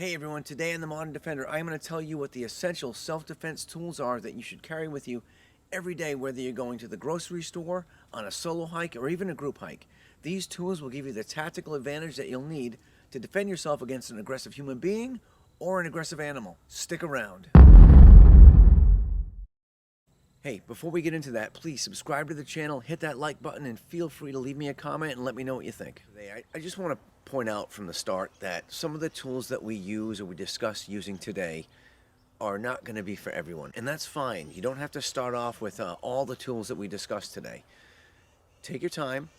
Hey everyone, today on The Modern Defender, I'm going to tell you what the essential self-defense tools are that you should carry with you every day, whether you're going to the grocery store, on a solo hike, or even a group hike. These tools will give you the tactical advantage that you'll need to defend yourself against an aggressive human being or an aggressive animal. Stick around. Hey, before we get into that, please subscribe to the channel, hit that like button, and feel free to leave me a comment and let me know what you think. I just want to point out from the start that some of the tools that we use or we discuss using today are not going to be for everyone. And that's fine. You don't have to start off with all the tools that we discussed today. Take your time,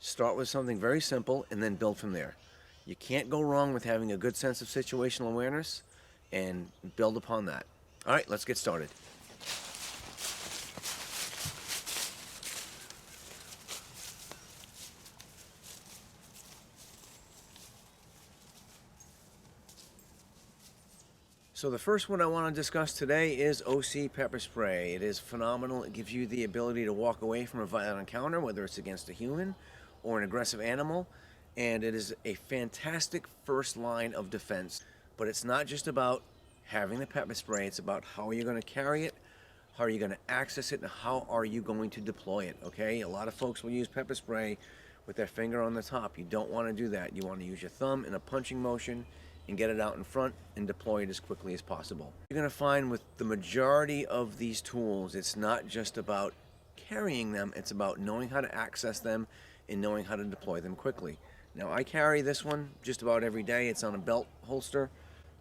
start with something very simple, and then build from there. You can't go wrong with having a good sense of situational awareness and build upon that. All right, let's get started. So the first one I want to discuss today is OC pepper spray. It is phenomenal. It gives you the ability to walk away from a violent encounter, whether it's against a human or an aggressive animal, and it is a fantastic first line of defense. But it's not just about having the pepper spray, it's about how you're going to carry it, how are you going to access it, and how are you going to deploy it, okay? A lot of folks will use pepper spray with their finger on the top. You don't want to do that. You want to use your thumb in a punching motion and get it out in front and deploy it as quickly as possible. You're going to find with the majority of these tools, it's not just about carrying them, it's about knowing how to access them and knowing how to deploy them quickly. Now I carry this one just about every day. It's on a belt holster,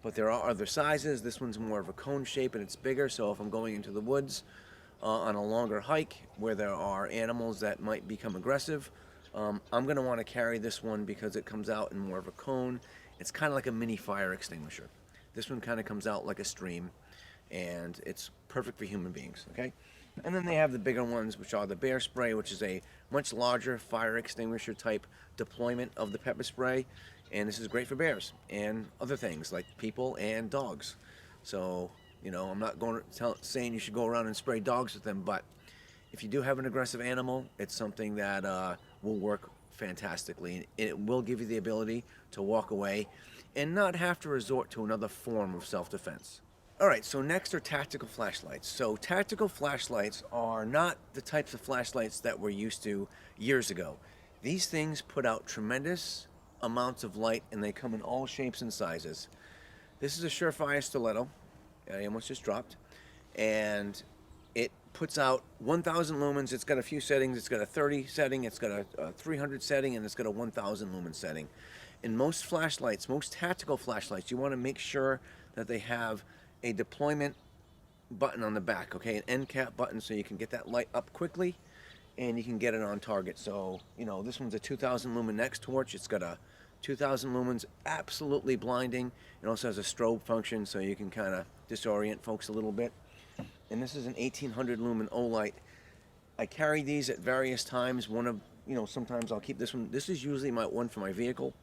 but there are other sizes. This one's more of a cone shape and it's bigger, so if I'm going into the woods on a longer hike where there are animals that might become aggressive, I'm going to want to carry this one because it comes out in more of a cone. It's kind of like a mini fire extinguisher. This one kind of comes out like a stream, and it's perfect for human beings, okay? And then they have the bigger ones, which are the bear spray, which is a much larger fire extinguisher type deployment of the pepper spray. And this is great for bears and other things like people and dogs. So, you know, I'm not going to saying you should go around and spray dogs with them, but if you do have an aggressive animal, it's something that will work fantastically. It will give you the ability to walk away and not have to resort to another form of self-defense. All right, so next are tactical flashlights. So tactical flashlights are not the types of flashlights that we're used to years ago. These things put out tremendous amounts of light, and they come in all shapes and sizes. This is a Surefire stiletto. I almost just dropped. And it puts out 1,000 lumens. It's got a few settings. It's got a 30 setting, it's got a 300 setting, and it's got a 1,000 lumen setting. In most flashlights, most tactical flashlights, you want to make sure that they have a deployment button on the back, okay, an end cap button, so you can get that light up quickly and you can get it on target. So, you know, this one's a 2,000 lumen Nex torch. It's got a 2,000 lumens, absolutely blinding. It also has a strobe function, so you can kind of disorient folks a little bit. And this is an 1800 lumen Olight. I carry these at various times. Sometimes I'll keep this one. This is usually my one for my vehicle,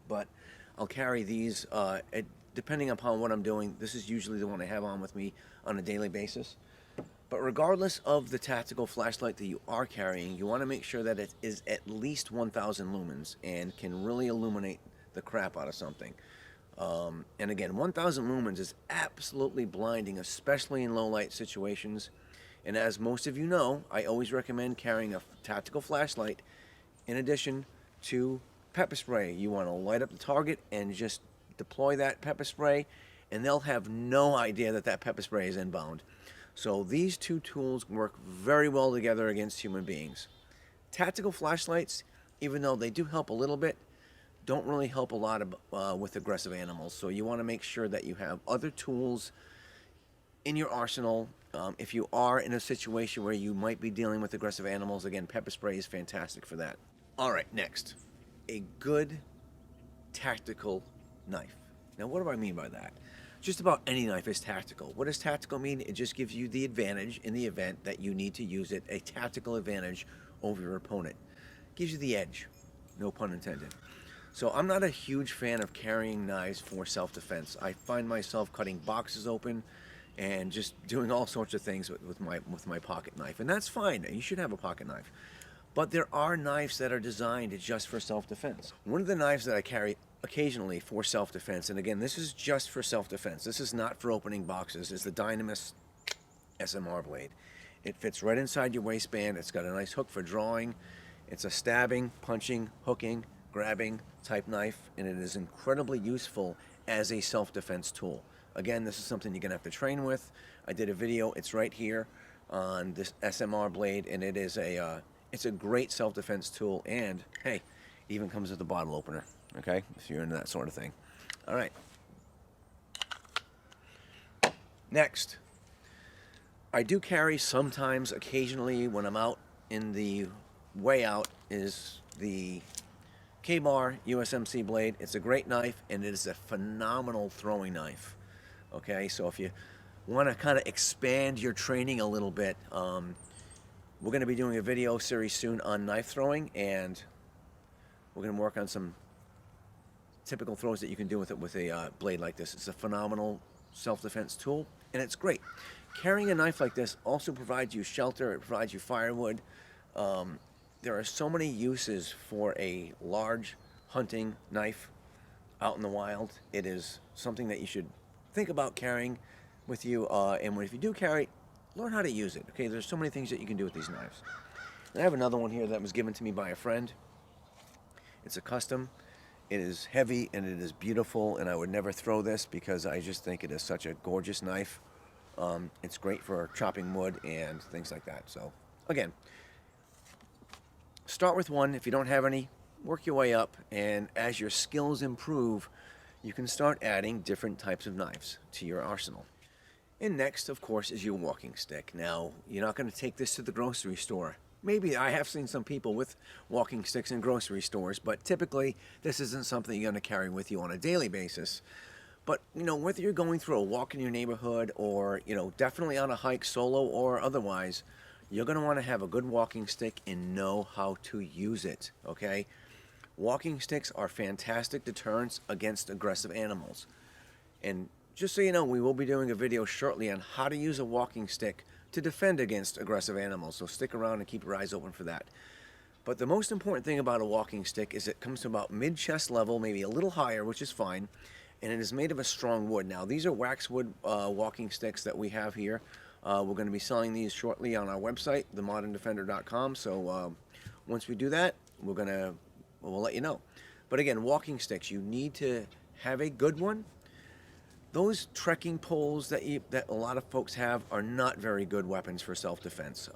but I'll carry these depending upon what I'm doing. This is usually the one I have on with me on a daily basis. But regardless of the tactical flashlight that you are carrying, you want to make sure that it is at least 1,000 lumens and can really illuminate the crap out of something. And again, 1,000 lumens is absolutely blinding, especially in low light situations. And as most of you know, I always recommend carrying a tactical flashlight in addition to pepper spray. You want to light up the target and just deploy that pepper spray, and they'll have no idea that that pepper spray is inbound. So these two tools work very well together against human beings. Tactical flashlights, even though they do help a little bit, don't really help a lot with aggressive animals. So you want to make sure that you have other tools in your arsenal. If you are in a situation where you might be dealing with aggressive animals, again, pepper spray is fantastic for that. All right, next, a good tactical knife. Now, what do I mean by that? Just about any knife is tactical. What does tactical mean? It just gives you the advantage in the event that you need to use it, a tactical advantage over your opponent. Gives you the edge, no pun intended. So I'm not a huge fan of carrying knives for self-defense. I find myself cutting boxes open and just doing all sorts of things with my pocket knife, and that's fine. You should have a pocket knife. But there are knives that are designed just for self-defense. One of the knives that I carry occasionally for self-defense, and again, this is just for self-defense. This is not for opening boxes, is the Dynamis SMR blade. It fits right inside your waistband. It's got a nice hook for drawing. It's a stabbing, punching, hooking, grabbing type knife, and it is incredibly useful as a self-defense tool. Again, this is something you're gonna have to train with. I did a video, it's right here on this SMR blade, and it is it's a great self-defense tool, and hey, even comes with a bottle opener, okay, if you're into that sort of thing. All right. Next, I do carry sometimes, occasionally, when I'm out in the way out, is the K-Bar USMC blade. It's a great knife, and it is a phenomenal throwing knife. Okay, so if you want to kind of expand your training a little bit, we're going to be doing a video series soon on knife throwing, and we're going to work on some typical throws that you can do with it with a blade like this. It's a phenomenal self-defense tool, and it's great. Carrying a knife like this also provides you shelter. It provides you firewood. There are so many uses for a large hunting knife out in the wild. It is something that you should think about carrying with you, and if you do carry, learn how to use it. Okay, there's so many things that you can do with these knives. And I have another one here that was given to me by a friend. It's a custom. It is heavy and it is beautiful, and I would never throw this because I just think it is such a gorgeous knife. It's great for chopping wood and things like that. So again, start with one. If you don't have any, work your way up, and as your skills improve, you can start adding different types of knives to your arsenal. And next, of course, is your walking stick. Now, you're not going to take this to the grocery store. Maybe I have seen some people with walking sticks in grocery stores, but typically this isn't something you're going to carry with you on a daily basis. But, you know, whether you're going through a walk in your neighborhood or, you know, definitely on a hike solo or otherwise, you're going to want to have a good walking stick and know how to use it, okay? Walking sticks are fantastic deterrents against aggressive animals. And just so you know, we will be doing a video shortly on how to use a walking stick to defend against aggressive animals, so stick around and keep your eyes open for that. But the most important thing about a walking stick is it comes to about mid-chest level, maybe a little higher, which is fine, and it is made of a strong wood. Now, these are waxwood walking sticks that we have here. We're going to be selling these shortly on our website, themoderndefender.com, so once we do that, we'll let you know. But again, walking sticks, you need to have a good one. Those trekking poles that a lot of folks have are not very good weapons for self-defense.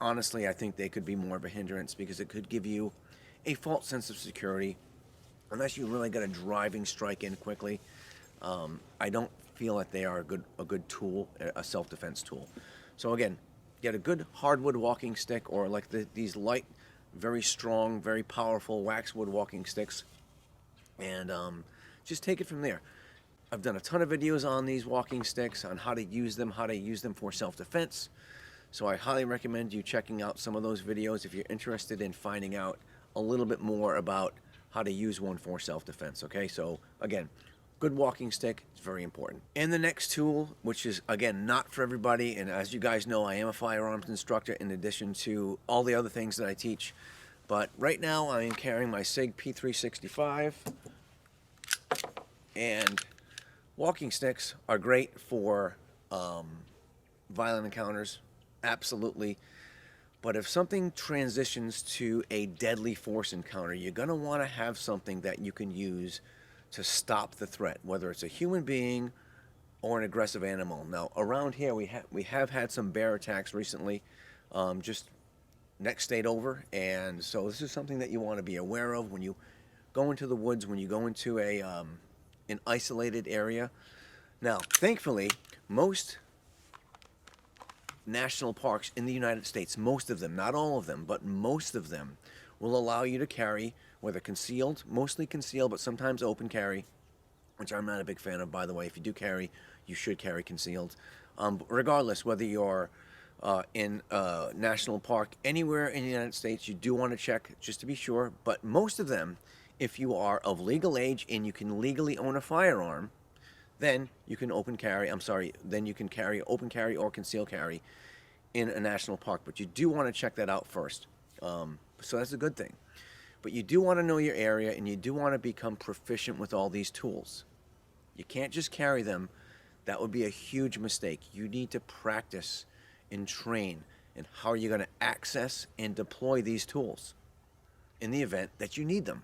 Honestly, I think they could be more of a hindrance because it could give you a false sense of security. Unless you really got a driving strike in quickly, I don't feel that they are a good tool, a self-defense tool. So again, get a good hardwood walking stick, or like these light, very strong, very powerful waxwood walking sticks, and just take it from there. I've done a ton of videos on these walking sticks, on how to use them for self-defense. So I highly recommend you checking out some of those videos if you're interested in finding out a little bit more about how to use one for self-defense, okay? So again, good walking stick is very important. And the next tool, which is again not for everybody, and as you guys know, I am a firearms instructor in addition to all the other things that I teach. But right now I am carrying my SIG P365, and walking sticks are great for violent encounters, absolutely. But if something transitions to a deadly force encounter, you're going to want to have something that you can use to stop the threat, whether it's a human being or an aggressive animal. Now, around here, we have had some bear attacks recently, just next state over, and so this is something that you want to be aware of when you go into the woods, when you go into an isolated area. Now, thankfully, most national parks in the United States, most of them, not all of them, but most of them, will allow you to carry, whether concealed, mostly concealed, but sometimes open carry, which I'm not a big fan of, by the way. If you do carry, you should carry concealed. Regardless, whether you're in a national park, anywhere in the United States, you do want to check just to be sure. But most of them, if you are of legal age and you can legally own a firearm, then you can open carry open carry or concealed carry in a national park. But you do want to check that out first. So that's a good thing. But you do want to know your area, and you do want to become proficient with all these tools. You can't just carry them. That would be a huge mistake. You need to practice and train in how you're going to access and deploy these tools in the event that you need them.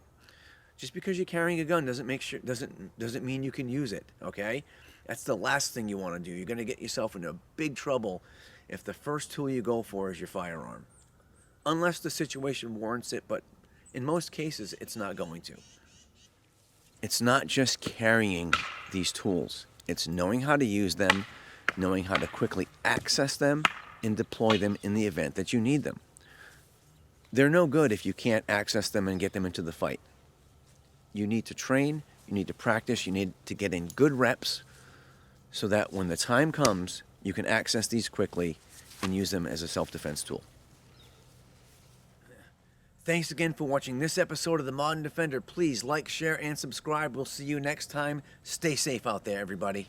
Just because you're carrying a gun doesn't mean you can use it, okay? That's the last thing you want to do. You're going to get yourself into big trouble if the first tool you go for is your firearm. Unless the situation warrants it, but in most cases, it's not going to. It's not just carrying these tools. It's knowing how to use them, knowing how to quickly access them, and deploy them in the event that you need them. They're no good if you can't access them and get them into the fight. You need to train, you need to practice, you need to get in good reps so that when the time comes, you can access these quickly and use them as a self-defense tool. Thanks again for watching this episode of The Modern Defender. Please like, share, and subscribe. We'll see you next time. Stay safe out there, everybody.